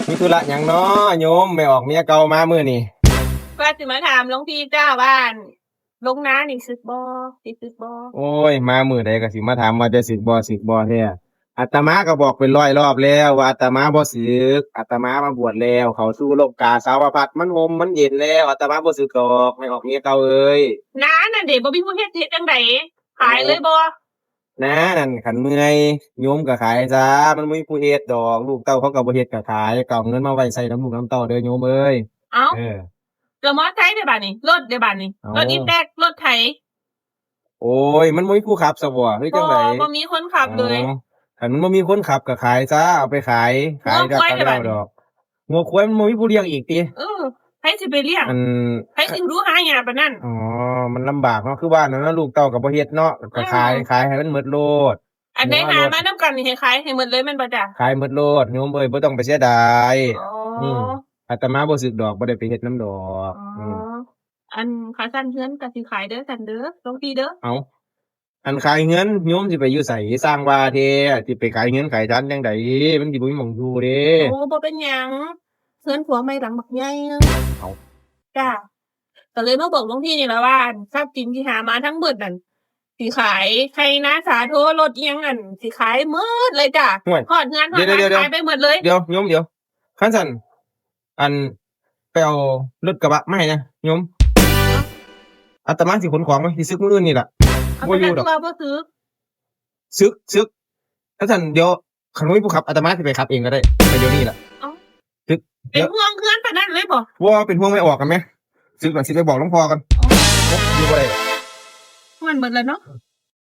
มีธุระหยังน้อโยมไม่ออกเมียเก่ามามื้อนี่ว่าสิมาถามหลวงพี่จ้าว่าลงน้านี่สึกบ่สิสึกบ่โอ้ยมามื้อใดก็สิมาถามว่าจะสึกบ่แท้อาตมาก็บอกเป็น100รอบแล้วว่าอาตมาบ่สึกอาตมามาบวชแล้วเข้าสู่โลกาสาวพัดมันห่มมันเย็นแล้วอาตมาบ่สึกดอกไม่ออกเมียเก่าเอ้ยน้าน่ะเด็กบ่มีผู้เฮ็ดจังไดขายเลยบ่นะนั่นคันเมื่อยโยมก็ขายซะมันบ่มีผู้เฮ็ดดอกลูกเต้าเขาก็บ่เฮ็ดก็ขายก็เอาเงินมาไว้ใช้น้ำลูกน้ำเต้าเด้อโยมเอ้ยเอ้าเออแล้วมอไซค์ได้บัดนี้รถได้บัดนี้เอ้ารถอีแต๊กรถไถโอ้ยมันบ่มีผู้ขับซะบ่หรือจับ่งไดบ่มีคนขับอ๋อเลยคันมันบ่มีคนขับก็ขายซะเอาไปขายงัวก็ควายก็ได้แล้วดบัดนี้อกงัวควายมันบ่มีผู้เลี้ยงอีกติเออไผสิไปเลี้ยงอันไผสิรู้หาหยังปานนั้นอ๋อมันลำบากเนาะคือว่านั่นเนาะลูกเต้าก็บ่เฮ็ดเนาะอืก็ขายมให้มันหมดโลดอันใดหางัวโลดมานำกันนี่ให้ขายให้หมดเลยแม่นบ่จ้ะขายหมดโลดโยมเอ้ยบ่ต้องไปเสียดายอ๋ออืมอาตมาบ่สึกดอกบ่ได้ไปเฮ็ดนำดออ๋กอันขาสั้นเฮือนก็สิขายเด้อซั่นเด้อหลวงพี่เด้อ เอ้าอันขายเงินโยมสิไปอยู่ไสสร้างว่าแท้สิไปขายเงินขายทานจังไดมันสิบ่มีหม้องอยู่เด้โอ้บ่เป็นหยังเฮือนผัวใหม่หลังบักใหญ่หนึ่งเอ้าจ้ะก็เลยมาบอกหลวงพี่นี่ล่ะว่าทรัพย์สินที่หามาทั้งเบิดนั่นสิขายให้นาสาโทรถอิหยังอั่นสิขายหมดเลยจ้ะห่วยฮอดงานฮอเดี๋ดงานยวๆๆขายไปหมดเลยเดี๋ยวโยมเดี๋ยวคันซั่นอันไปเอารถกระบะมาให้นะโยมอาตมาสิขนของไปสิสึกมื้ออื่นนี่ล่ะเอาบ่อยู่ดอกไปนั่นคือว่าบ่ซื้อสึกคันซั่นเดี๋ยวคันบ่มีผู้ขับอาตมาสิไปขับเองก็ได้ไปเดี๋ยวนี้ล่ะเอ้าสึกเป็นห่วงเฮือนปานนั้นเลยบ่บ่เป็นห่วงไม่ออกกันแหมสึกก่อนสิไปบอกหลวงพ่อก่อนอ๋อโอ๊ะอยู่บ่ได้มันหมดแล้วเนาะ